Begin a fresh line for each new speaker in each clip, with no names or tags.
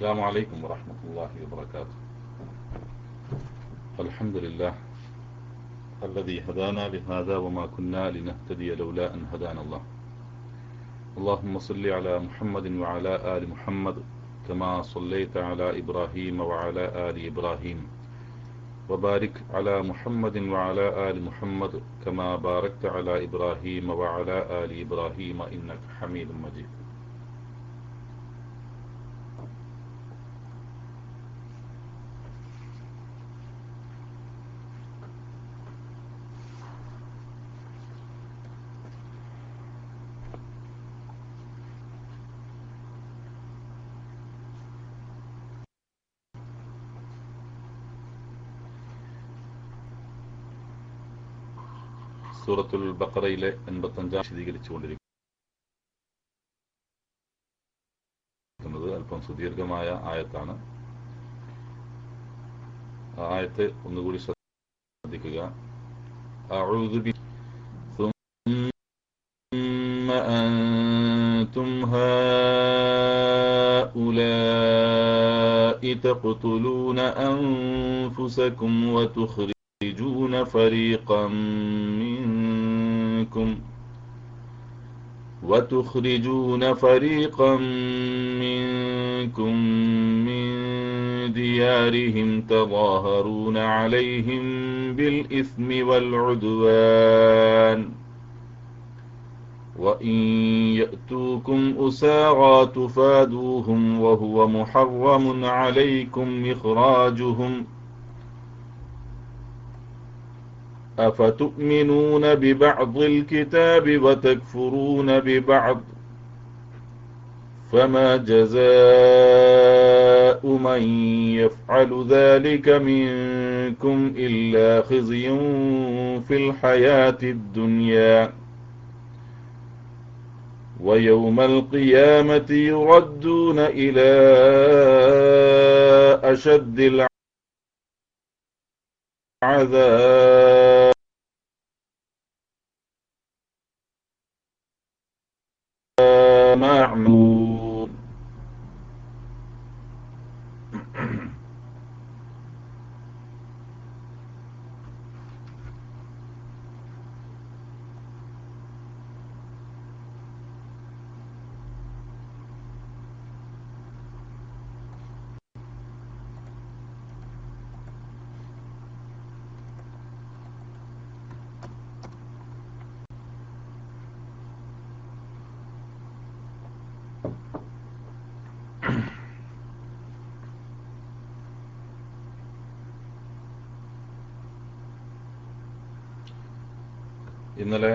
السلام عليكم ورحمة الله وبركاته. الحمد لله الذي هدانا لهذا وما كنا لنهتدي لولا أن هدانا الله. اللهم صل على محمد وعلى آل محمد كما صليت على إبراهيم وعلى آل إبراهيم وبارك على محمد وعلى آل محمد كما باركت على إبراهيم وعلى آل إبراهيم إنك حميد مجيد. സൂറത്തുൽ ബഖറയിലെ 85 വിശദീകരിച്ചുകൊണ്ടിരിക്കുന്നത് അല്പം സുദീർഘമായ ആയത്താണ്. ആ ആയത്ത് ഒന്നുകൂടി ശ്രദ്ധിക്കുക. അഊദു ബി ثم أنتم هؤلاء تقتلون أنفسكم وتخرجون فريقا منكم من ديارهم تظاهرون عليهم بالإثم والعدوان وإن يأتوكم أسارى تفادوهم وهو محرم عليكم إخراجهم أفتؤمنون ببعض الكتاب وتكفرون ببعض فما جزاء من يفعل ذلك منكم إلا خزي في الحياة الدنيا ويوم القيامة يردون إلى أشد العذاب معمول. ഇന്നലെ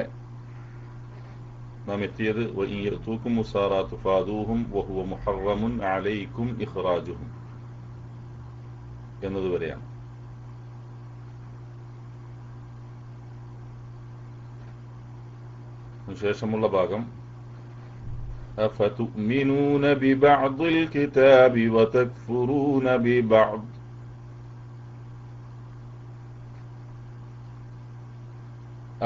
നാം എത്തിയത് വഇൻ യഅതൂകും ഉസാറാ തുഫാദൂഹും വഹുവ മുഹറമുൻ അലൈക്കും ഇഖ്റാജുഹും എന്നതുവരെയാണ്. ശേഷമുള്ള ഭാഗം അഫതുഅ്മിനൂന ബിബഅദിൽ കിതാബി വതക്ഫുറൂന ബിബഅദ്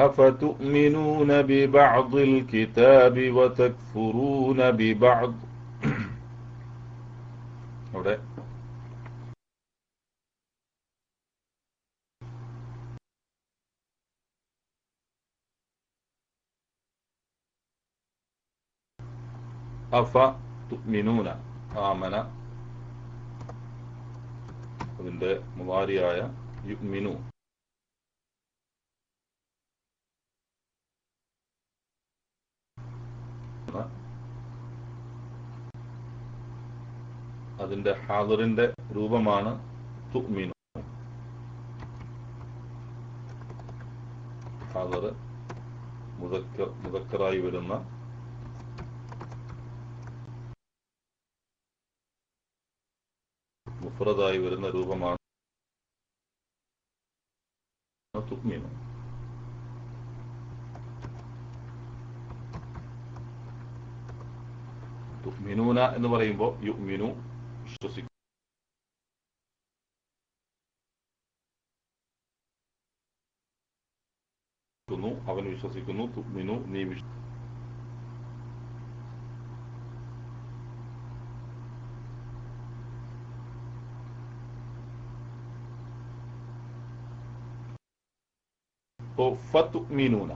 أفتؤمنون ببعض الكتاب وتكفرون ببعض. അവിടെ അഫതുഅ്മിനൂന ആമന അതിന്റെ മുവാരിയായ യുഅ്മിനു അതിന്റെ ഹാദിറിന്റെ രൂപമാണ് തുഅ്മിനു. ഹാദിർ മുദക്കറായി വരുന്ന മുഫ്രദായി വരുന്ന രൂപമാണ് തുഅ്മിനു. തുഅ്മിനൂന എന്ന് പറയുമ്പോൾ യുഅ്മിനു വിശ്വസിക്കുന്നു, അവൻ വിശ്വസിക്കുന്നു. തുഅ്മിനു നീ വിശ്വസിക്കുന്നു. ഇപ്പോ ഫതുഅ്മിനൂന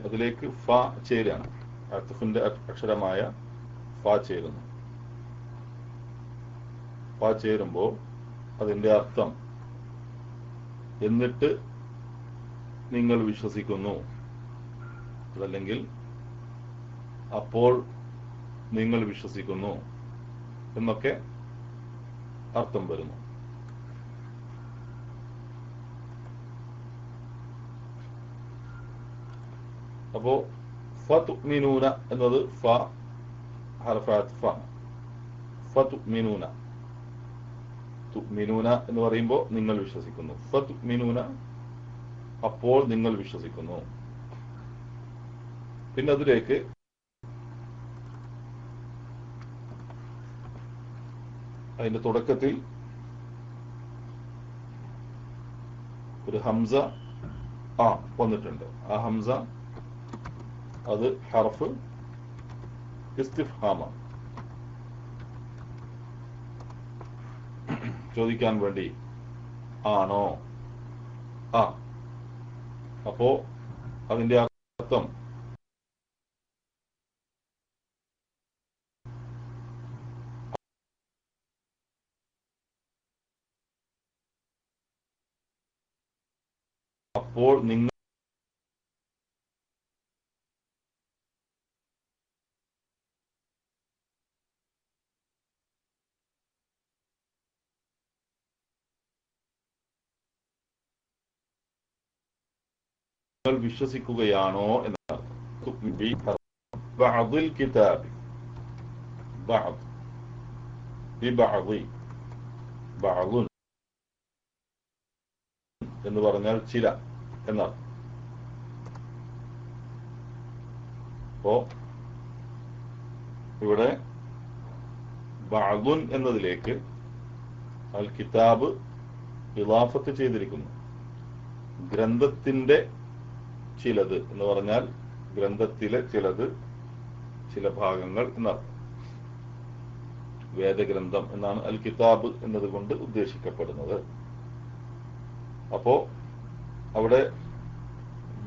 അതിലേക്ക് ഫ ചേരാണ്. അത്ഫിന്റെ അക്ഷരമായ ഫ ചേരുന്നു. ഫ ചേരുമ്പോൾ അതിന്റെ അർത്ഥം എന്നിട്ട് നിങ്ങൾ വിശ്വസിക്കുന്നു, അതല്ലെങ്കിൽ അപ്പോൾ നിങ്ങൾ വിശ്വസിക്കുന്നു എന്നൊക്കെ അർത്ഥം വരുന്നു. അപ്പോ ഫതുഅ്മിനൂന എന്നത് ഫ ഹർഫ് അത്ഫാണ്. ഫതുഅ്മിനൂന, തുഅ്മിനൂന എന്ന് പറയുമ്പോൾ നിങ്ങൾ വിശ്വസിക്കുന്നു. ഫതുഅ്മിനൂന അപ്പോൾ നിങ്ങൾ വിശ്വസിക്കുന്നു. പിന്നെ അതിലേക്ക് അതിന്റെ തുടക്കത്തിൽ ഒരു ഹംസ വന്നിട്ടുണ്ട്. ആ ഹംസ അത് ഹർഫ് ഇസ്തിഫ്ഹാമാണ്, ചോദിക്കാൻ വേണ്ടി ആണോ അപ്പോ അതിന്റെ അർത്ഥം അപ്പോൾ നിങ്ങൾ വിശ്വസിക്കുകയാണോ എന്നാണ്. ബഅദിൽ കിതാബി, ബഅദ് ബിബഅദി, ബഅദുൻ എന്ന് പറഞ്ഞാൽ ചില എന്നാണ്. അപ്പോ ഇവിടെ ബഅദുൻ എന്നതിലേക്ക് അൽ കിതാബ് ഇളാഫത്ത് ചെയ്തിരിക്കുന്നു. ഗ്രന്ഥത്തിന്റെ ചിലത് എന്ന് പറഞ്ഞാൽ ഗ്രന്ഥത്തിലെ ചിലത്, ചില ഭാഗങ്ങൾ എന്നർത്ഥം. വേദഗ്രന്ഥം എന്നാണ് അൽ കിതാബ് എന്നതുകൊണ്ട് ഉദ്ദേശിക്കപ്പെടുന്നത്. അപ്പോ അവിടെ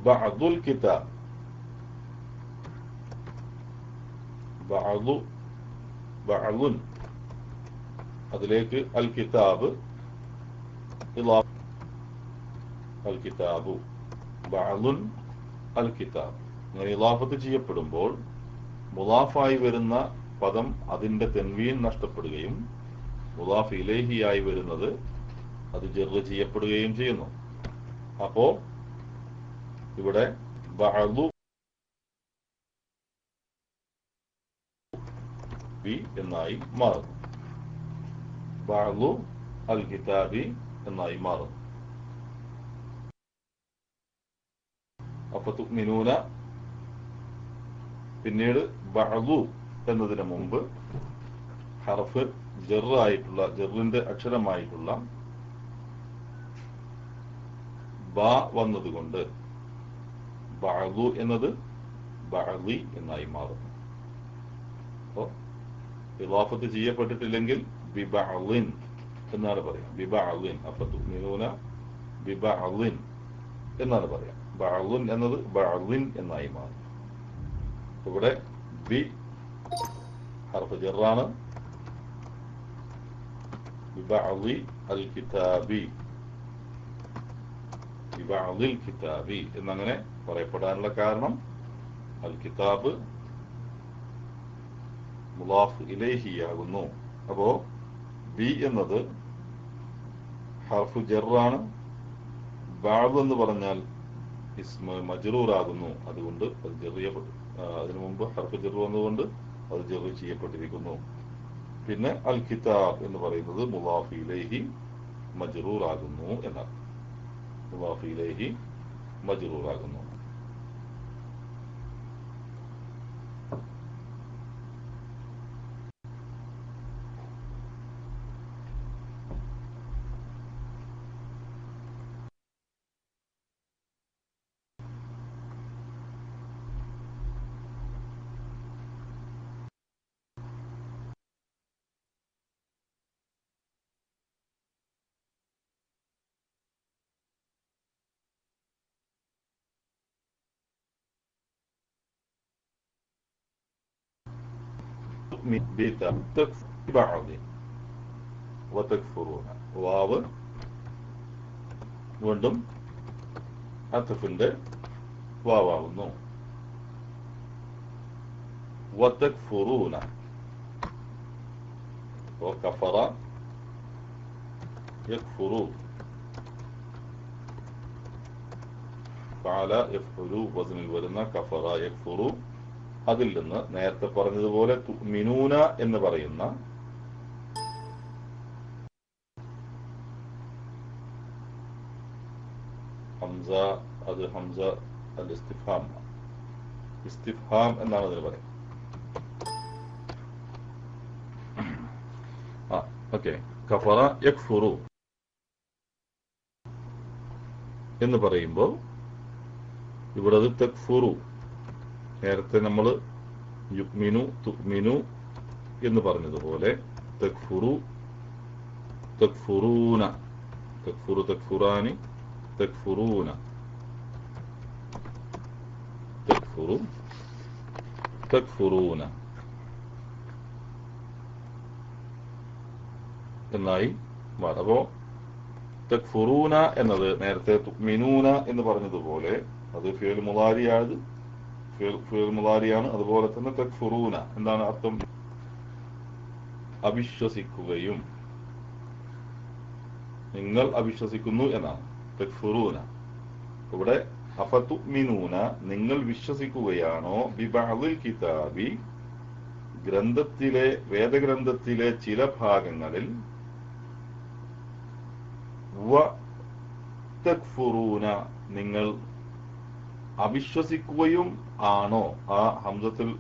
ബഅദുൽ കിതാബ്, ബഅദുൻ അതിലേക്ക് അൽ കിതാബ് അൽ കിതാബു ബഅദുൻ അൽ കിതാബ് ഇങ്ങനെ ഇളാഫത്ത് ചെയ്യപ്പെടുമ്പോൾ മുളാഫായി വരുന്ന പദം അതിന്റെ തൻവീൻ നഷ്ടപ്പെടുകയും മുളാഫ് ഇലൈഹിയായി വരുന്നത് അത് ജർറ് ചെയ്യപ്പെടുകയും ചെയ്യുന്നു. അപ്പോ ഇവിടെ ബഅദു ബി എന്നായി മാറുന്നു. ബഅദു അൽ കിതാബി എന്നായി മാറുന്നു. അപ്പൊ തുഅ്മിനൂന പിന്നീട് ബഅദു എന്നതിന് മുമ്പ് ഹർഫ് ജർറ് ആയിട്ടുള്ള, ജർറിന്റെ അക്ഷരമായിട്ടുള്ള ബ വന്നതുകൊണ്ട് ബഅദു എന്നത് ബഅദി എന്നായി മാറുന്നു. അപ്പോ ഇളാഫത്ത് ചെയ്യപ്പെട്ടിട്ടില്ലെങ്കിൽ ബിബഅദിൻ എന്നാണ് പറയാം. ബിബഅദിൻ. അപ്പൊ തുഅ്മിനൂന ബിബഅദിൻ എന്നാണ് പറയാം. ബഅദുൻ എന്നത് ബഅദിൻ എന്നായി മാറും. ഇവിടെ ബി ഹർഫ് ജറാണ്. ബിബഅദി അൽ കിതാബി, ബിബഅദിൽ കിതാബി എന്നങ്ങനെ പറയപ്പെടാനുള്ള കാരണം അൽ കിതാബ് മുളാഫ് ഇലൈഹിയാകുന്നു. അപ്പോ ബി എന്നത് ഹർഫ് ജറാണ്. ബഅദ് എന്ന് പറഞ്ഞാൽ ഇസ്മ മജ്റൂർ ആകുന്നു. അതുകൊണ്ട് അത് ജർ ചെയ്യപ്പെട്ടു. അതിനു മുമ്പ് ഹർഫ് ജർ വന്നുകൊണ്ട് അത് ജർ ചെയ്യപ്പെട്ടിരിക്കുന്നു. പിന്നെ അൽ കിതാബ് എന്ന് പറയുന്നത് മുളാഫ് ഇലൈഹി മജ്റൂർ ആകുന്നു എന്നാണ്. മുളാഫ് ഇലൈഹി മജ്റൂർ ആകുന്നു. تؤمن تكفر ببعض وتكفرون വാവ് വീണ്ടും അത്ഫിന്റെ വാവാകുന്നു. وتكفرون وكفر يكفر فعل يفعل വസനിൽ വരുന്ന കഫറ യക്ഫുറു അതിൽ നിന്ന് നേരത്തെ പറഞ്ഞതുപോലെ തുഅ്മിനൂന എന്ന് പറയുന്ന ഹംസ, അത് ഹംസ അൽ ഇസ്തിഫ്ഹാം, ഇസ്തിഫ്ഹാം എന്നാണ് അതിന് പറയുന്നത്. ഓക്കെ, കഫറ യക്ഫുറു എന്ന് പറയുമ്പോൾ ഇവിടെ അത് തക്ഫുറു. നേരത്തെ നമ്മൾ യുക്മിനു തുഅ്മിനു എന്ന് പറഞ്ഞതുപോലെ തക്ഫുറു തക്ഫുറൂന, തക്ഫുറു തക്ഫുറാനി തക്ഫുറൂന, തക്ഫുറു തക്ഫുറൂന എന്നായി മാറും. അപ്പോ തക്ഫുറൂന എന്നത് നേരത്തെ തുഅ്മിനൂന എന്ന് പറഞ്ഞതുപോലെ അത് ഫിഅൽ മുളാരിയാണ്, ഫിഅൽ മുളാരിയാണ്. അതുപോലെ തന്നെ തക്ഫുറൂന എന്താണ് അർത്ഥം? അവിശ്വസിക്കുകയും, നിങ്ങൾ അവിശ്വസിക്കുന്നു എന്നാണ് തക്ഫുറൂന. ഇവിടെ അഫതുഅ്മിനൂന നിങ്ങൾ വിശ്വസിക്കുകയാണോ ബിബഅദിൽ കിതാബി ഗ്രന്ഥത്തിലെ വേദഗ്രന്ഥത്തിലെ ചില ഭാഗങ്ങളിൽ, വതക്ഫുറൂന നിങ്ങൾ അവിശ്വസിക്കുകയും ആണോ? ആ ഹംസത്തുൽ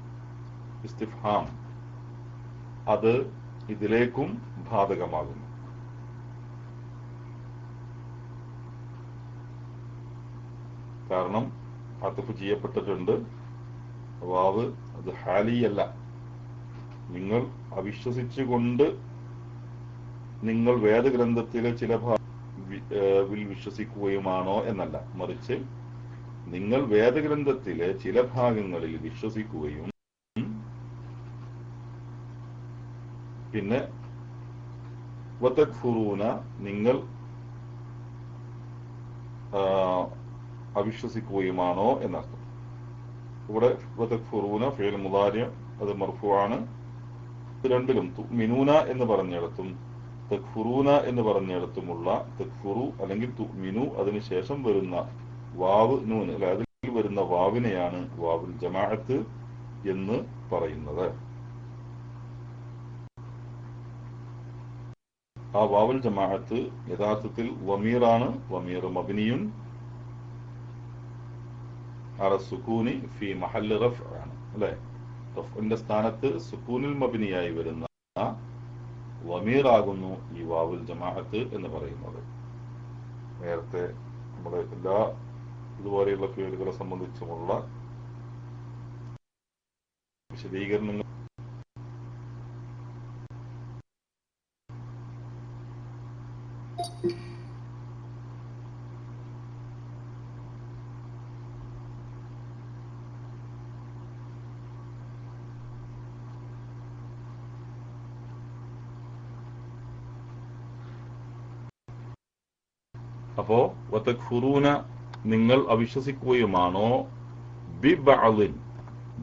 ഇസ്തിഫ്ഹാം അത് ഇതിലേക്കും ബാധകമാകുന്നു. കാരണം അത്ഫ് ചെയ്യപ്പെട്ടിട്ടുണ്ട്, വാവ് അത് ഹാലിയല്ല. നിങ്ങൾ അവിശ്വസിച്ചുകൊണ്ട് നിങ്ങൾ വേദഗ്രന്ഥത്തിലെ ചില വിശ്വസിക്കുകയുമാണോ എന്നല്ല, മറിച്ച് നിങ്ങൾ വേദഗ്രന്ഥത്തിലെ ചില ഭാഗങ്ങളിൽ വിശ്വസിക്കുകയും പിന്നെ വതക്ഫുറൂന നിങ്ങൾ അവിശ്വസിക്കുകയുമാണോ എന്നർത്ഥം. ഇവിടെ വതക്ഫുറൂന ഫിഅൽ മുളാരി അത് മർഫൂആണ്. രണ്ടിലും തുഅ്മിനൂന എന്ന് പറഞ്ഞിടത്തും തക്ഫുറൂന എന്ന് പറഞ്ഞിടത്തുമുള്ള തക്ഫുറു അല്ലെങ്കിൽ തുഅ്മിനു അതിനുശേഷം വരുന്ന വാവ് നൂൻ അല്ലെ, അതിൽ വരുന്ന വാവിനെയാണ് വാവുൽ ജമാഅത്ത് എന്ന് പറയുന്നത്. ആ വാവുൽ ജമാഅത്ത് യഥാർത്ഥത്തിൽ വമീറാണ്. വമീർ മബ്നിയുൻ അല സുകൂനി ഫി മഹല്ല് റഫ് ആണ് അല്ലെ. റഫ്ഇന്റെ സ്ഥാനത്ത് സുകൂനിൽ മബ്നിയായി വരുന്ന വമീറാകുന്നു ഈ വാവുൽ ജമാഅത്ത് എന്ന് പറയുന്നത്. നേരത്തെ നമ്മുടെ എല്ലാ ഇതുപോലെയുള്ള ഫീൽഡുകളെ സംബന്ധിച്ചുമുള്ള വിശദീകരണങ്ങൾ അപ്പോ വതക്ഫുറൂന നിങ്ങൾ അവിശ്വസിക്കുകയുമാണോ ബി ബഅദിൻ,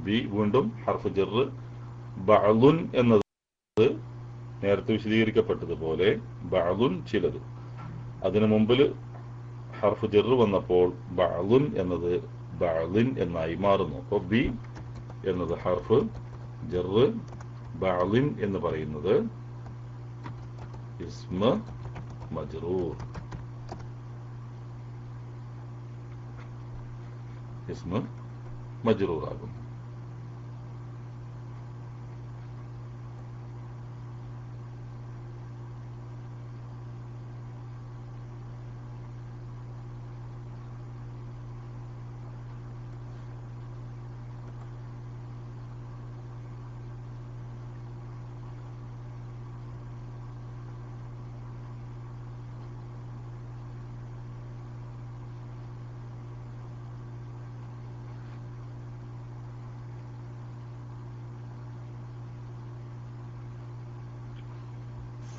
ബി വീണ്ടും ഹർഫ് ജർ, ബഅദുൻ എന്നത് നേരത്തെ വിശദീകരിക്കപ്പെട്ടതുപോലെ ബഅദുൻ ചിലത്. അതിനു മുമ്പിൽ ഹർഫ് ജർ വന്നപ്പോൾ ബഅദുൻ എന്നത് ബഅദിൻ എന്നായി മാറുന്നു. അപ്പോൾ ബി എന്നത് ഹർഫ് ജർ, ബഅദിൻ എന്ന് പറയുന്നത് ഇസ്മ മജ്റൂർ, ഇസ്മ മജ്റൂർ ആകും.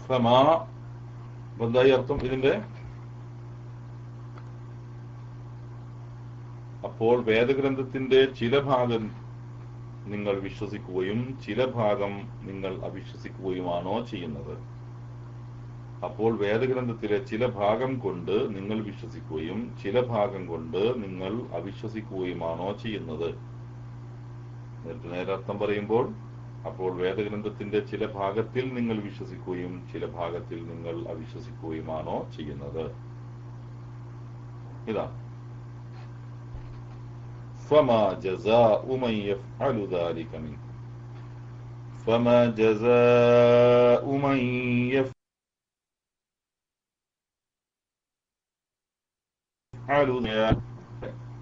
ഫമാ എന്തായി അർത്ഥം ഇതിന്റെ? അപ്പോൾ വേദഗ്രന്ഥത്തിന്റെ ചില ഭാഗം നിങ്ങൾ വിശ്വസിക്കുകയും ചില ഭാഗം നിങ്ങൾ അവിശ്വസിക്കുകയുമാണോ ചെയ്യുന്നത്? അപ്പോൾ വേദഗ്രന്ഥത്തിലെ ചില ഭാഗം കൊണ്ട് നിങ്ങൾ വിശ്വസിക്കുകയും ചില ഭാഗം കൊണ്ട് നിങ്ങൾ അവിശ്വസിക്കുകയുമാണോ ചെയ്യുന്നത്? നേരെ അർത്ഥം പറയുമ്പോൾ, അപ്പോൾ വേദഗ്രന്ഥത്തിന്റെ ചില ഭാഗത്തിൽ നിങ്ങൾ വിശ്വസിക്കുകയും ചില ഭാഗത്തിൽ നിങ്ങൾ അവിശ്വസിക്കുകയുമാണോ ചെയ്യുന്നത്? ഇതാണ് فما جزاء من يفعل ذلك منكم فما جزاء من يفعل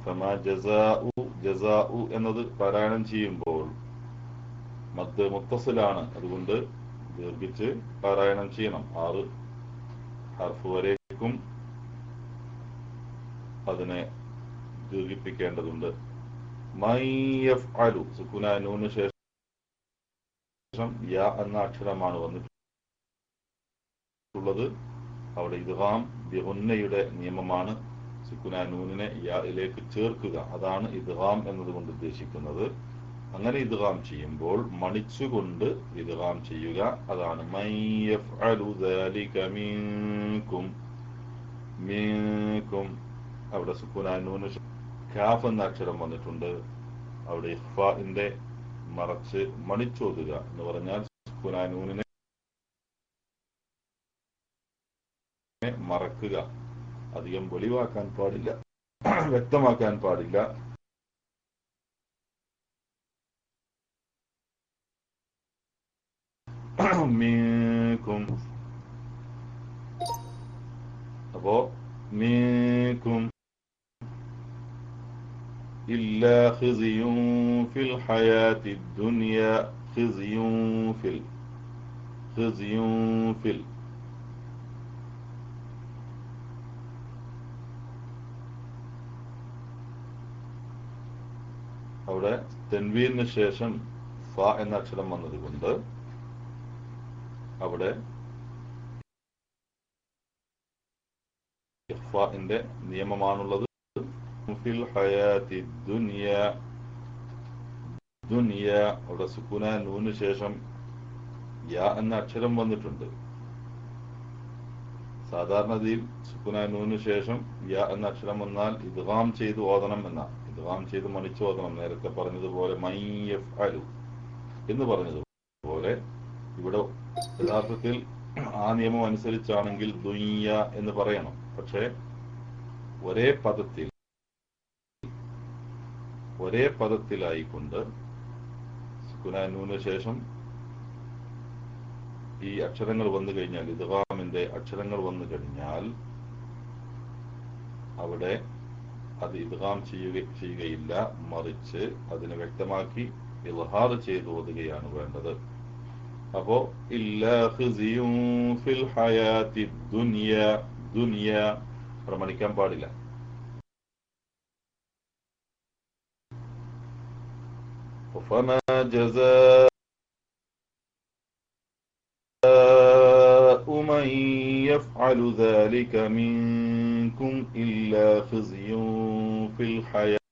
فما جزاء എന്നത് പാരായണം ചെയ്യുമ്പോൾ മദ് മുത്തസിലാണ്, അതുകൊണ്ട് ദീർഘിച്ച് പാരായണം ചെയ്യണം. 6 ഹർഫ് വരേക്കും അതിനെ ദീർഘിപ്പിക്കേണ്ടതുണ്ട്. മൻ യഫ്അലു സുക്കൂന നൂന് ശേഷം യാ എന്ന അക്ഷരമാണ് വന്നിട്ടുള്ളത്. അവിടെ ഇദ്ഗാം ബിഗുന്നയുടെ നിയമമാണ്. സുക്കൂന നൂനിനെ യായിലേക്ക് ചേർക്കുക, അതാണ് ഇദ്ഗാം എന്നതുകൊണ്ട് ഉദ്ദേശിക്കുന്നത്. അങ്ങനെ ഇദ്ഗാം ചെയ്യുമ്പോൾ മണിച്ചുകൊണ്ട് ഇദ്ഗാം ചെയ്യുക, അതാണ് മൻ യഫ്അലു ദാലിക മിൻകും. മിൻകും അവിടെ സുക്കൂന നൂന് കാഫ് എന്ന അക്ഷരം വന്നിട്ടുണ്ട്. അവിടെ ഇഖ്ഫാഇന്റെ മറച്ച് മണിച്ചോതുക എന്ന് പറഞ്ഞാൽ സുക്കൂന നൂനിനെ മറക്കുക, അധികം വെളിവാക്കാൻ പാടില്ല, വ്യക്തമാക്കാൻ പാടില്ല. മീകും അപ്പോ മീകും إلا خزي في الحياة الدنيا خزي في അവിടെ തൻവീനു ശേഷം ഫ എന്ന അക്ഷരം വന്നതുകൊണ്ട് അവിടെ ഇഖ്ഫാഇന്റെ നിയമമാണുള്ളത്. ഫിൽ ഹയാത്തി ദുനിയ, ദുനിയ അവിടെ സുക്കൂന നൂന് ശേഷം യാ എന്ന അക്ഷരം വന്നിട്ടുണ്ട്. സാധാരണതയിൽ സുക്കൂന നൂന് ശേഷം യാ എന്ന അക്ഷരം വന്നാൽ ഇദ്ഗാം ചെയ്ത് ഓതണം എന്ന, ഇദ്ഗാം ചെയ്ത് മണിച്ച് ഓതണം. നേരത്തെ പറഞ്ഞതുപോലെ മൻ യഫ്അലു എന്ന് പറഞ്ഞതുപോലെ ഇവിടെ യഥാർത്ഥത്തിൽ ആ നിയമം അനുസരിച്ചാണെങ്കിൽ ദുനിയ എന്ന് പറയണം. പക്ഷേ ഒരേ പദത്തിലായിക്കൊണ്ട് സുക്കൂന നൂന് ശേഷം ഈ അക്ഷരങ്ങൾ വന്നു കഴിഞ്ഞാൽ, ഇദ്ഗാമിന്റെ അക്ഷരങ്ങൾ വന്നു കഴിഞ്ഞാൽ അവിടെ അത് ഇദ്ഗാം ചെയ്യുകയില്ല, മറിച്ച് അതിനെ വ്യക്തമാക്കി ഇൽഹാർ ചെയ്ത് ഓതുകയാണ് വേണ്ടത്. അപ്പോ ഇല്ലാ ഖിസിയും ഫിൽ ഹയാത്തി ദുനിയ, ദുനിയ പ്രമാണിക്കാൻ പാടില്ല. فما جزاء من يفعل ذلك منكم إلا خزي في الحياة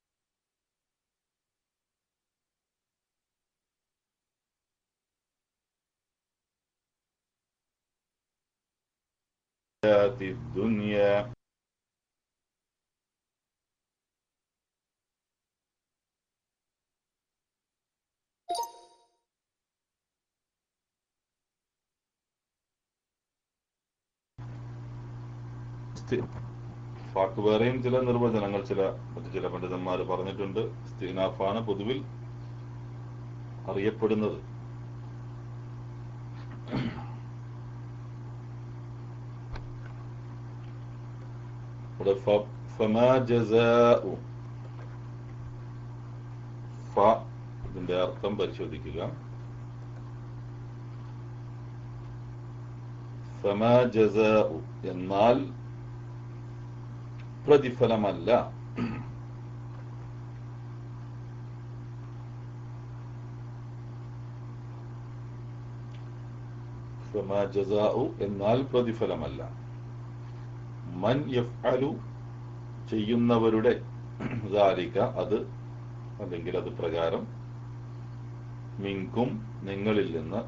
الدنيا. ഫാക്ക് വേറെയും ചില നിർവചനങ്ങൾ മറ്റു ചില പണ്ഡിതന്മാർ പറഞ്ഞിട്ടുണ്ട്. ഇസ്തിനാഫാണ് പൊതുവിൽ അറിയപ്പെടുന്നത്. ഫമാ ജസാഉ, ഫ ഇതിന്റെ അർത്ഥം പരിശോധിക്കുക. ഫമാ ജസാഉ എന്നാൽ പ്രതിഫലമല്ല. ഫമാ ജസാഉ എന്നാൽ പ്രതിഫലമല്ല. മൻ യഫ്അലു ചെയ്യുന്നവരുടെ ദാലിക അത്, അല്ലെങ്കിൽ അത് പ്രകാരം, മിൻകും നിങ്ങളിൽ നിന്ന്,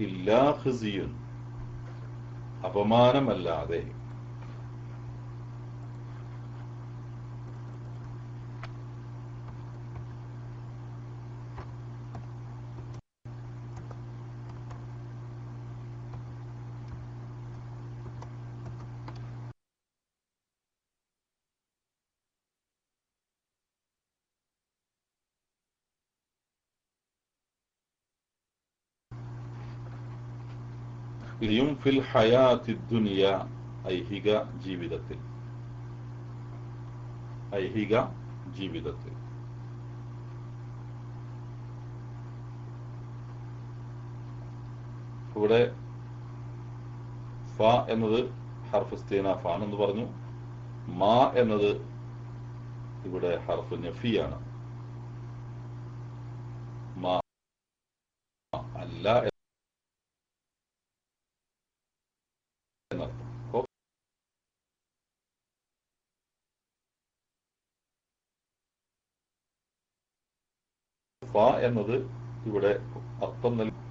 ഇല്ലാ ഖിസിയുൻ അപമാനമല്ലാതെ, ലിയും ഫിൽ ഹയാത്തി ദുനിയ ഐഹിക ജീവിതത്തിൽ, ഐഹിക ജീവിതത്തിൽ. ഇവിടെ ഫ എന്നത് ഹർഫ് ഇസ്തിനാഫാണ് എന്ന് പറഞ്ഞു. മാ എന്നത് ഇവിടെ ഹർഫ് നഫിയാണ്. മാ അല്ല എന്നർത്ഥം. ഫ എന്നത് ഇവിടെ അർത്ഥം നൽകി.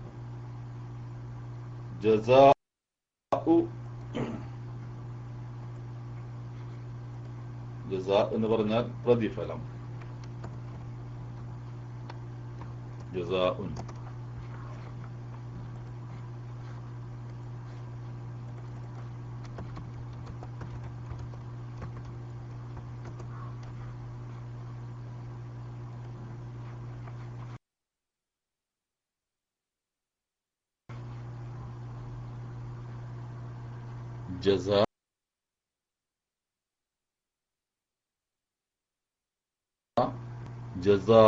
ജസാഉ, ജസാ എന്ന് പറഞ്ഞാൽ പ്രതിഫലം. ജസാഉൻ ജസാ ജസാ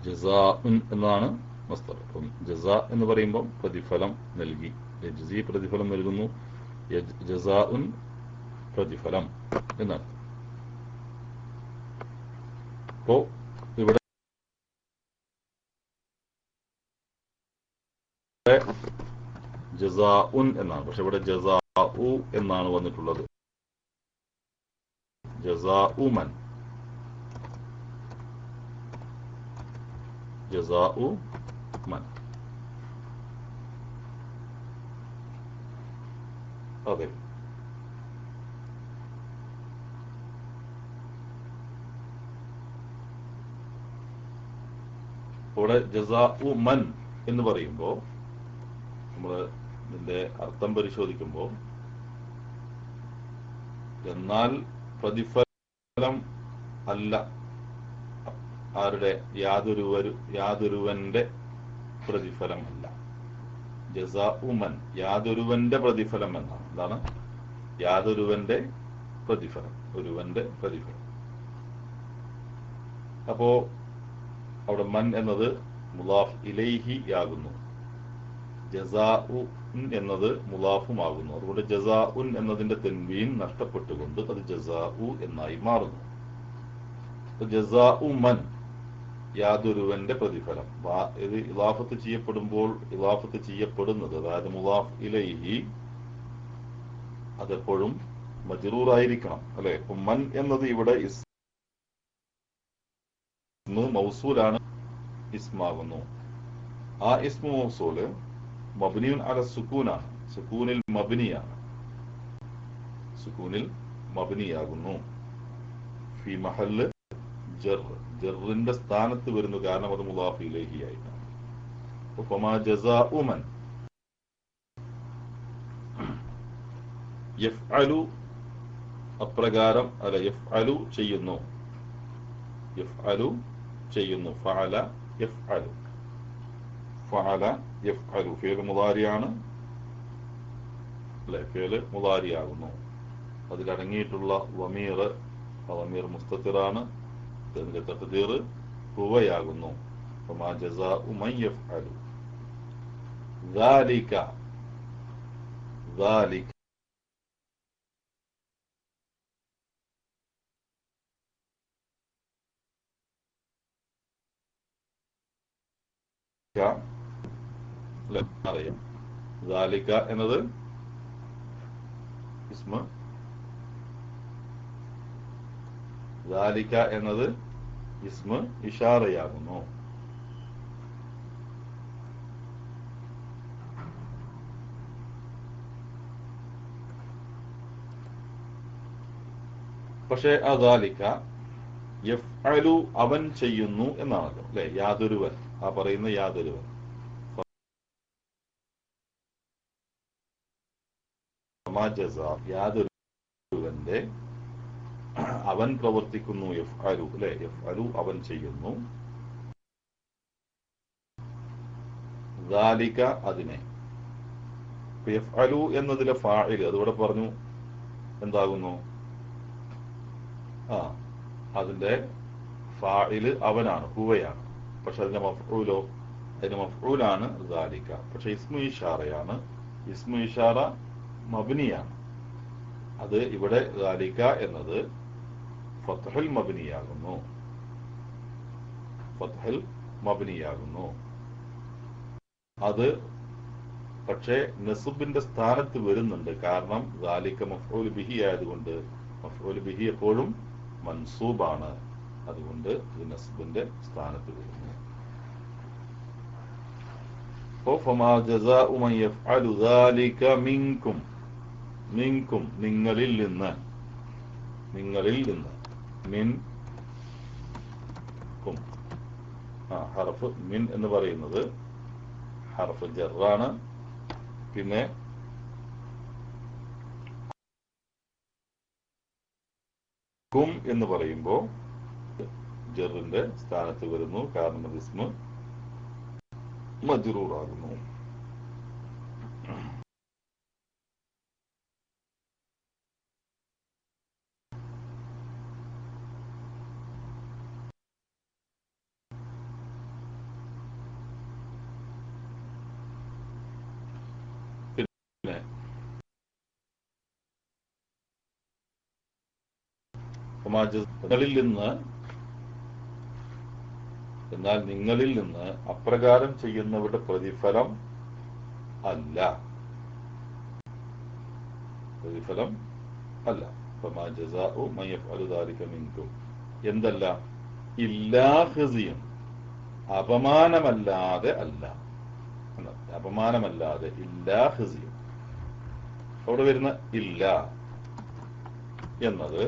ജസാഉൻ എന്നാണ് മസ്ദർ. അപ്പം ജസാ എന്ന് പറയുമ്പോൾ പ്രതിഫലം നൽകി, യജ്സി പ്രതിഫലം നൽകുന്നു, ജസാഉൻ പ്രതിഫലം എന്നാണ്. അപ്പോ ഇവിടെ ജസാഉൻ എന്നാണ്, പക്ഷെ ഇവിടെ ജസാഉ എന്നാണ് വന്നിട്ടുള്ളത്. ജസാഉ മൻ, ജസാഉ മൻ. അതെ, ഇവിടെ ജസാഉ മൻ എന്ന് പറയുമ്പോൾ നമ്മൾ ഇതിന്റെ അർത്ഥം പരിശോധിക്കുമ്പോൾ, എന്നാൽ പ്രതിഫലം അല്ല, ആരുടെ, യാതൊരുവന്റെ പ്രതിഫലമല്ല. ജസാഉ മൻ യാതൊരുവന്റെ പ്രതിഫലം എന്നാണ്. എന്താണ് യാതൊരുവന്റെ പ്രതിഫലം? ഒരുവന്റെ പ്രതിഫലം. അപ്പോ അവിടെ മൻ എന്നത് മുലാഫ് ഇലൈഹി ആകുന്നു, ജസാഉൻ എന്നത് മുലാഫുമാകുന്നു. അതുകൊണ്ട് ജസാഉൻ എന്നതിന്റെ തെൻവീൻ നഷ്ടപ്പെട്ടുകൊണ്ട് അത് ജസാഉ എന്നായി മാറുന്നു. ജസാഉ മൻ യാതൊരുവന്റെ പ്രതിഫലം. ഇത് ഇളാഫത്ത് ചെയ്യപ്പെടുമ്പോൾ ഇളാഫത്ത് ചെയ്യപ്പെടുന്നത്, അതായത് മുലാഫ് ഇലൈഹി, അതെപ്പോഴും മജ്റൂറായിരിക്കണം, അല്ലെ? മൻ എന്നത് ഇവിടെ ഇസ്മു മൗസൂലാണ്, ഇസ്മാകുന്നു. ആ ഇസ്മു മൗസൂല് മബ്നിയുൻ അല സുക്കൂനാണ്, സുക്കൂനിൽ മബ്നിയാണ്, സുക്കൂനിൽ മബ്നിയാകുന്നു. ഫി മഹല്ല് ജർ, ജറിന്റെ സ്ഥാനത്ത് വരുന്നു, കാരണം അത് മുളാഫ് ഇലൈഹി ആയിട്ടാണ്. ഫമാ ജസാഉ മൻ യഫ്അലു, അപ്രകാരം, അല്ല, യഫ്അലു ചെയ്യുന്നു, യഫ്അലു ചെയ്യുന്നു, ഫഅല യഫ്അലു, ഫഅല യഫ്അലു ഫിഅൽ മുളാരിയാണ്, അല്ലെ? ഫിഅൽ മുളാരിയാകുന്നു. അതിലടങ്ങിയിട്ടുള്ള വമീർ മുസ്തത്തിറാണ്, അതിന്റെ തഖ്ദീർ ഹുവയാകുന്നു. ഫമാ ജസാഉ മൻ യഫ്അലു ذلك ذلك അറിയാം. ذلك എന്നത് ഇസ്മ, ذلك എന്നത് ഇസ്മ ഇഷാറയാകുന്നു. പക്ഷേ അദാലിക യഫ്അലു അവൻ ചെയ്യുന്നു എന്നാണല്ലോ അല്ലെ, യാതൊരുവൻ, ആ പറയുന്ന യാതൊരുവൻ, യാതൊരുവന്റെ അവൻ പ്രവർത്തിക്കുന്നു, യഫ്അലു അല്ലെ, യഫ്അലു അവൻ ചെയ്യുന്നു, ദാലിക അതിനെ. യഫ്അലു എന്നതിലെ ഫാഇൽ അതിവിടെ പറഞ്ഞു എന്താകുന്നു, അതിന്റെ ഫാഇൽ അവനാണ്, ഹുവയാണ്. പക്ഷെ അതിന്റെ മഫ്ഊലോ, അതിന്റെ മഫ്ഊലാണ് ദാലിക. പക്ഷെ ഇസ്മു ഇഷാറയാണ്, ഇസ്മു ഇഷാറ മബ്നിയാണ്. അത് ഇവിടെ ദാലിക എന്നത് ഫത്ഹുൽ മബ്നിയാകുന്നു, ഫത്ഹുൽ മബ്നിയാകുന്നു. അത് പക്ഷേ നസ്ബിന്റെ സ്ഥാനത്ത് വരുന്നുണ്ട്. കാരണം ദാലിക മഫ്ഊൽ ബിഹി ആയതുകൊണ്ട് മഫ്ഊൽ ബിഹി എപ്പോഴും മൻസൂബാണ്, അതുകൊണ്ട് ഇത് നസ്ബിന്റെ സ്ഥാനത്ത് വരുന്നു. ഫമാ ജസാഉ മൻ യഫ്അലു ദാലിക മിൻകും, മിൻകും നിങ്ങളിൽ നിന്ന്, നിങ്ങളിൽ നിന്ന്, മിൻ കും, ഹർഫ് മിൻ എന്ന് പറയുന്നത് ഹർഫ് ജറാണ്. പിന്നെ കും എന്ന് പറയുമ്പോൾ ജറിന്റെ സ്ഥാനത്ത് വരുന്നു, കാരണം അത് ഇസ്മ മജ്റൂറാകുന്നു. പിന്നെ നിങ്ങളിൽ നിന്ന്, എന്നാൽ നിങ്ങളിൽ നിന്ന് അപ്രകാരം ചെയ്യുന്നവരുടെ പ്രതിഫലം അല്ല, പ്രതിഫലം അല്ല. ഫമാ ജസാഉ മൻ യഫ്അലു ദാലിക മിൻകും എന്തല്ല, ഇല്ലാ ഖിസിയൻ, അപമാനമല്ലാതെ അല്ല, അപമാനമല്ലാതെ, ഇല്ലാ ഖിസിയൻ. അവിടെ വരുന്ന ഇല്ല എന്നത്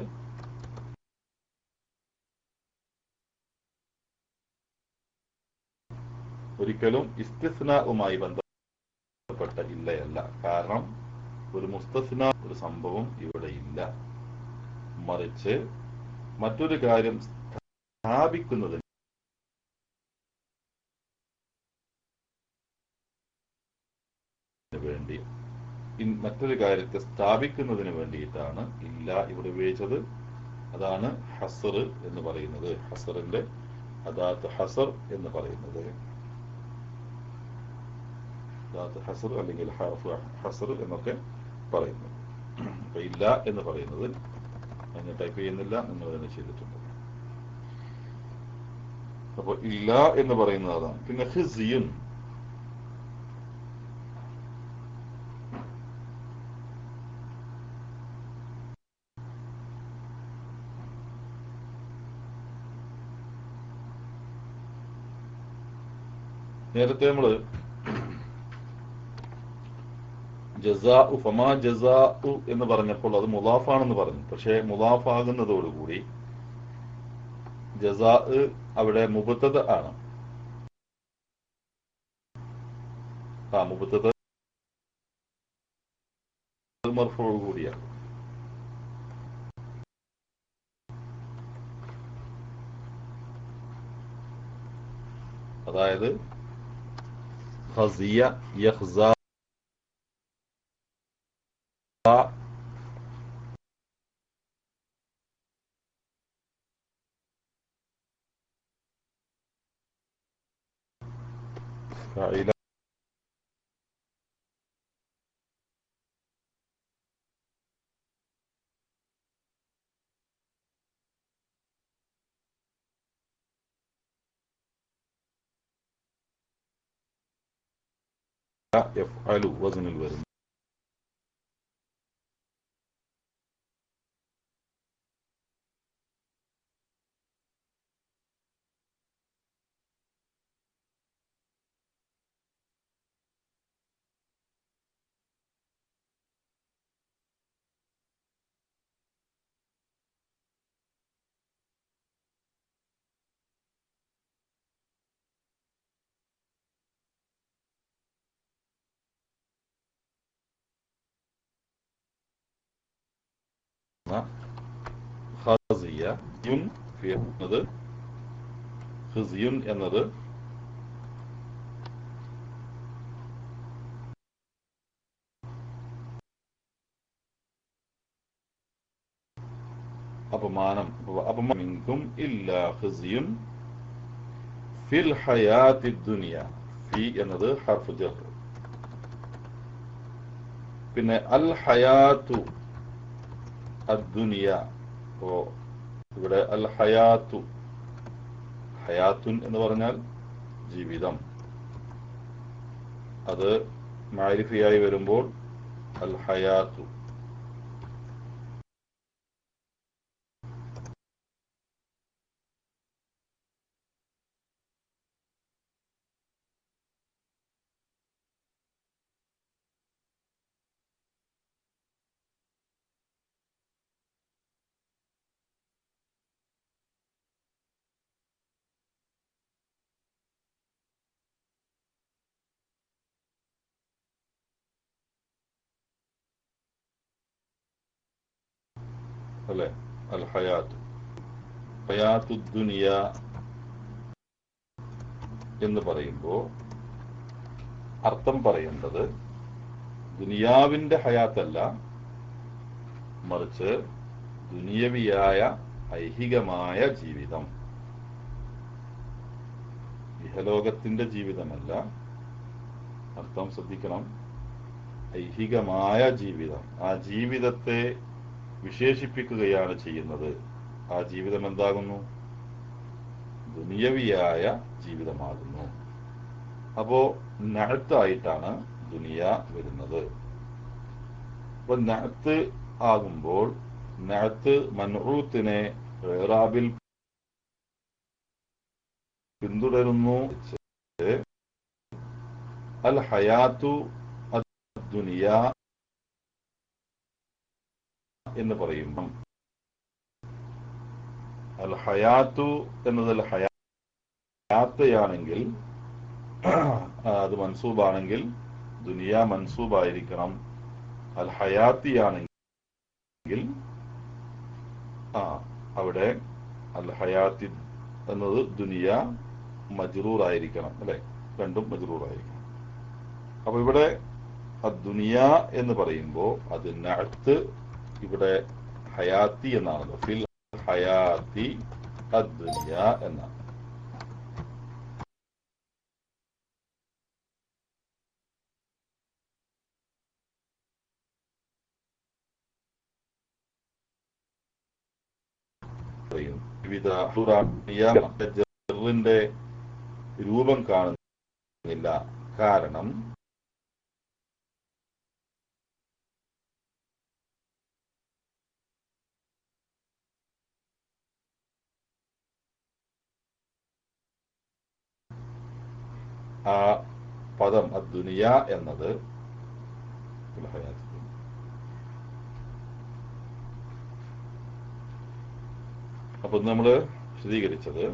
ഒരിക്കലും ഇസ്തിസ്നാഉമായി ബന്ധപ്പെട്ട ഇല്ലയല്ല. കാരണം ഒരു മുസ്തസ്ന, ഒരു സംഭവം ഇവിടെ ഇല്ല. മറിച്ച് മറ്റൊരു കാര്യം സ്ഥാപിക്കുന്നതിന് വേണ്ടി, മറ്റൊരു കാര്യത്തെ സ്ഥാപിക്കുന്നതിന് വേണ്ടിയിട്ടാണ് ഇല്ല ഇവിടെ ഉപയോഗിച്ചത്. അതാണ് ഹസർ എന്ന് പറയുന്നത്, ഹസറിന്റെ അദാത്ത് ഹസർ എന്ന് പറയുന്നത്, അദാത്ത് ഹസർ അല്ലെങ്കിൽ ഹർഫ് ഹസർ എന്നൊക്കെ പറയുന്നു. അപ്പൊ ഇല്ല എന്ന് പറയുന്നത് ഞാൻ ടൈപ്പ് ചെയ്യുന്നില്ല, നിങ്ങൾ തന്നെ ചെയ്തിട്ടുണ്ട്. അപ്പൊ ഇല്ല എന്ന് പറയുന്നത് അതാണ്. പിന്നെ ഖിസിയുൻ, നേരത്തെ നമ്മള് ജസാഉ, ഫമാ ജസാഉ എന്ന് പറഞ്ഞപ്പോൾ അത് മുളാഫാണെന്ന് പറഞ്ഞു. പക്ഷെ മുളാഫാകുന്നതോടുകൂടി ജസാ അവിടെ മുബത്തദ ആണ്. മുബത്തദ മർഫൂ കൂടിയാണ്. അതായത് ഖസിയ യഖ്സ യഫ്അലു വസ്നിൽ വരും. ഖസിയ യുൻ ഫി എന്നത് ഖിസ്യുൻ എന്നത് അപമാനം. അപമാനിക്കും ഇല്ലാ ഖിസ്യുൻ ഫിൽ ഹയാത്തി ദുനിയ. ഫി എന്നത് ഹർഫ് ജർ. പിന്നെ അൽ ഹയാത്തു അദ്ദുനിയ. ഇവിടെ അൽ ഹയാത്തു, ഹയാത്തുൻ എന്ന് പറഞ്ഞാൽ ജീവിതം. അത് മാരിഫിയായി വരുമ്പോൾ അൽ ഹയാത്തു. അല്ലെ? അൽ ഹയാത്തു ഹയാത്തു ദുനിയ എന്ന് പറയുമ്പോൾ അർത്ഥം പറയേണ്ടത് ദുനിയാവിന്റെ ഹയാത്തല്ല, മറിച്ച് ദുനിയവിയായ ഐഹികമായ ജീവിതം. ഇഹലോകത്തിന്റെ ജീവിതമല്ല. അർത്ഥം ശ്രദ്ധിക്കണം. ഐഹികമായ ജീവിതം. ആ ജീവിതത്തെ വിശേഷിപ്പിക്കുകയാണ് ചെയ്യുന്നത്. ആ ജീവിതം എന്താകുന്നു? ദുനിയവിയായ ജീവിതമാകുന്നു. അപ്പോ നഅത്തായിട്ടാണ് ദുനിയ വരുന്നത്. അപ്പൊ നഅത്ത് ആകുമ്പോൾ നഅത്ത് മൻഊത്തിനെ ഇറാബിൽ പിന്തുടരുന്നു. അൽ ഹയാത്തു അദ്ദുനിയ എന്ന് പറയുമ്പം അൽ ഹയാത്തു എന്നത് അൽ ഹയാത്തയാണെങ്കിൽ അത് മൻസൂബാണെങ്കിൽ ദുനിയ മൻസൂബായിരിക്കണം. അൽ ഹയാത്തിയാണെങ്കിൽ അവിടെ അൽ ഹയാത്തി എന്നത് ദുനിയ മജ്റൂർ ആയിരിക്കണം. അല്ലെ? രണ്ടും മജ്റൂർ ആയിരിക്കണം. അപ്പൊ ഇവിടെ ദുനിയ എന്ന് പറയുമ്പോൾ അത് നഅത്ത് ഇവിടെ ഹയാത്തി എന്നാണല്ലോ. ഫിൽ ഹയാത്തി അദ്ദുനിയ എന്നാണ്. വിവിധ ജറിന്റെ രൂപം കാണുന്നില്ല. കാരണം ആ പദം അദ്ദുനിയ എന്നത് അപ്പൊ നമ്മള് വിശദീകരിച്ചത്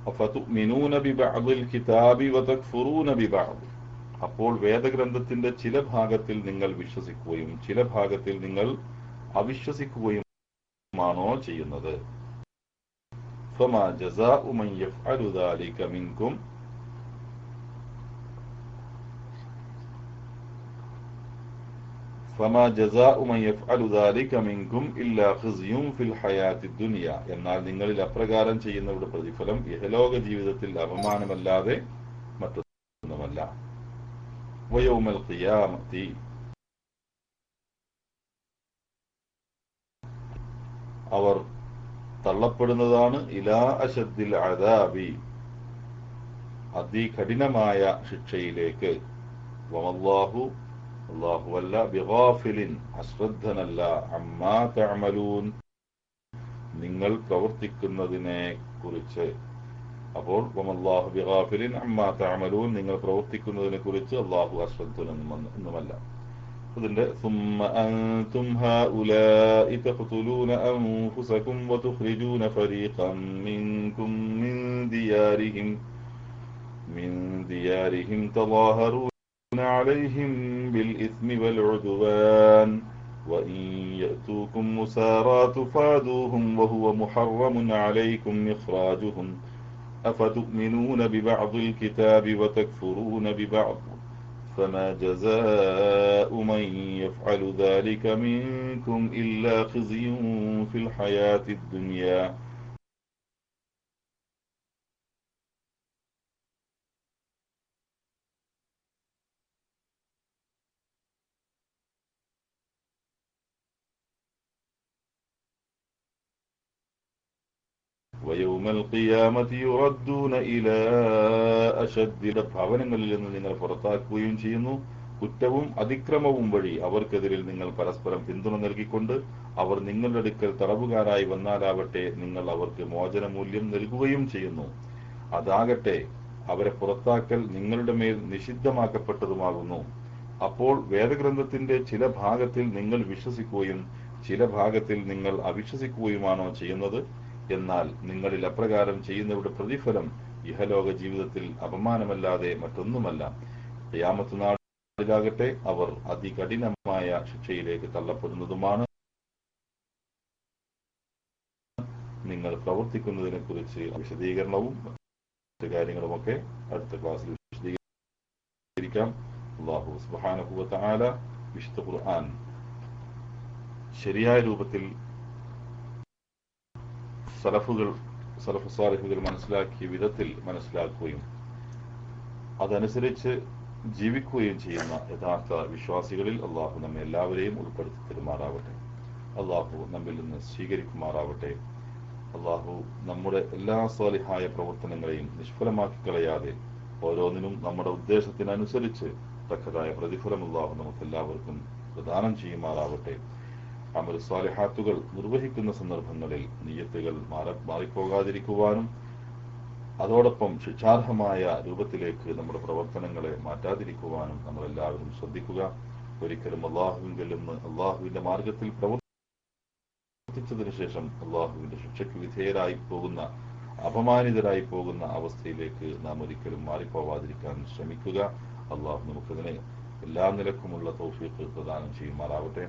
അഫതുഅ്മിനൂന ബിബഅദിൽ കിതാബി വതക്ഫുറൂന ബിബഅദ്. അപ്പോൾ വേദഗ്രന്ഥത്തിന്റെ ചില ഭാഗത്തിൽ നിങ്ങൾ വിശ്വസിക്കുകയും ചില ഭാഗത്തിൽ നിങ്ങൾ അവിശ്വസിക്കുകയുമാണോ ചെയ്യുന്നത്? ഫമാ ജസാഉ മൻ യഫ്അലു ദാലിക മിൻകും. ഫമാ ജസാഉ മൻ യഫ്അലു ദാലിക മിൻകും ഇല്ലാ ഖിസ്യുൻ ഫിൽ ഹയാത്തി ദുനിയ. എന്നാൽ നിങ്ങളിൽ അപ്രകാരം ചെയ്യുന്നവരുടെ പ്രതിഫലം ഇഹലോക ജീവിതത്തിൽ അപമാനമല്ലാതെ മറ്റൊന്നുമല്ല. വയൗമൽ ഖിയാമത്തി. അവർ തള്ളപ്പെടുന്നതാണ് ഇലാ അശദ്ദിൽ അദാബി. അതികഠിനമായ ശിക്ഷയിലേക്ക്. വമല്ലാഹു, അല്ലാഹുവല്ല, ബിഗാഫിലിൻ, അശ്രദ്ധനല്ല, അമ്മാ തഅമലൂൻ, നിങ്ങൾ പ്രവർത്തിക്കുന്നതിനെ കുറിച്ച്. അപ്പോൾ വമല്ലാഹു ബിഗാഫിലിൻ അമ്മാ തഅമലൂൻ, നിങ്ങൾ പ്രവർത്തിക്കുന്നതിനെ കുറിച്ച് അല്ലാഹു അശ്രദ്ധനൊന്നുമല്ല. അതിന്റെ ثم أنتم هؤلاء تقتلون أنفسكم وتخرجون فريقا منكم من ديارهم تظاهرون عليهم بالإثم والعدوان وإن يأتوكم مسارى تفادوهم وهو محرم عليكم إخراجهم أفتؤمنون ببعض الكتاب وتكفرون ببعض فما جزاء من يفعل ذلك منكم إلا خزي في الحياة الدنيا ويوم القيامة يردون إلى أشد. ഭവനങ്ങളിൽ നിന്ന് നിങ്ങൾ പുറത്താക്കുകയും ചെയ്യുന്നു. കുറ്റവും അതിക്രമവും വഴി അവർക്കെതിരിൽ നിങ്ങൾ പരസ്പരം പിന്തുണ നൽകിക്കൊണ്ട് അവർ നിങ്ങളുടെ അടുക്കൽ തടവുകാരായി വന്നാലാവട്ടെ നിങ്ങൾ അവർക്ക് മോചനമൂല്യം നൽകുകയും ചെയ്യുന്നു. അതാകട്ടെ അവരെ പുറത്താക്കൽ നിങ്ങളുടെ മേൽ നിഷിദ്ധമാക്കപ്പെട്ടതുമാകുന്നു. അപ്പോൾ വേദഗ്രന്ഥത്തിന്റെ ചില ഭാഗത്തിൽ നിങ്ങൾ വിശ്വസിക്കുകയും ചില ഭാഗത്തിൽ നിങ്ങൾ അവിശ്വസിക്കുകയുമാണോ ചെയ്യുന്നത്? എന്നാൽ നിങ്ങളിൽ അപ്രകാരം ചെയ്യുന്നവരുടെ പ്രതിഫലം ഇഹലോക ജീവിതത്തിൽ അപമാനമല്ലാതെ മറ്റൊന്നുമല്ല. ഖിയാമത്ത് നാളിലാകട്ടെ അവർ അതികഠിനമായ ശിക്ഷയിലേക്ക് തള്ളപ്പെടുന്നതുമാണ്. നിങ്ങൾ പ്രവർത്തിക്കുന്നതിനെ കുറിച്ച് വിശദീകരണവും മറ്റു കാര്യങ്ങളുമൊക്കെ അടുത്ത ക്ലാസ്സിൽ വിശദീകരിക്കാം. അല്ലാഹു സുബ്ഹാനഹു വ തആല വിശുദ്ധ ഖുർആൻ ശരിയായ രൂപത്തിൽ സലഫ് സാലിഹുകൾ മനസ്സിലാക്കിയ വിധത്തിൽ മനസ്സിലാക്കുകയും അതനുസരിച്ച് ജീവിക്കുകയും ചെയ്യുന്ന യഥാർത്ഥ വിശ്വാസികളിൽ അള്ളാഹു നമ്മെ എല്ലാവരെയും ഉൾപ്പെടുത്തി തരുമാറാവട്ടെ. അള്ളാഹു നമ്മിൽ നിന്ന് സ്വീകരിക്കുമാറാവട്ടെ. അള്ളാഹു നമ്മുടെ എല്ലാ സാലിഹായ പ്രവർത്തനങ്ങളെയും നിഷ്ഫലമാക്കി കളയാതെ ഓരോന്നിനും നമ്മുടെ ഉദ്ദേശത്തിനനുസരിച്ച് തക്കതായ പ്രതിഫലം അള്ളാഹു നമുക്കെല്ലാവർക്കും പ്രദാനം ചെയ്യുമാറാവട്ടെ. അമൽ സാലിഹാത്തുകൾ നിർവഹിക്കുന്ന സന്ദർഭങ്ങളിൽ നിയ്യത്തുകൾ മാറിപ്പോകാതിരിക്കുവാനും അതോടൊപ്പം ശിക്ഷാർഹമായ രൂപത്തിലേക്ക് നമ്മുടെ പ്രവർത്തനങ്ങളെ മാറ്റാതിരിക്കുവാനും നമ്മളെല്ലാവരും ശ്രദ്ധിക്കുക. ഒരിക്കലും അള്ളാഹുവിങ്കിൽ നിന്ന് അള്ളാഹുവിന്റെ മാർഗത്തിൽ പ്രവർത്തിച്ചതിനു ശേഷം അള്ളാഹുവിന്റെ ശിക്ഷയ്ക്ക് വിധേയരായി പോകുന്ന, അപമാനിതരായി പോകുന്ന അവസ്ഥയിലേക്ക് നാം ഒരിക്കലും മാറിപ്പോവാതിരിക്കാൻ ശ്രമിക്കുക. അള്ളാഹു നമുക്കതിനെ എല്ലാ നിലക്കുമുള്ള തൗഫീഖ് പ്രദാനം ചെയ്യുമാറാവട്ടെ.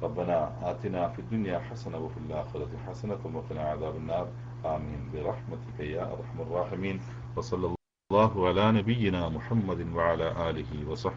ربنا آتنا في الدنيا حسنة وفي الآخرة حسنة وقنا عذاب النار آمين برحمتك يا أرحم الراحمين. وصلى الله على نبينا محمد وعلى آله وصحبه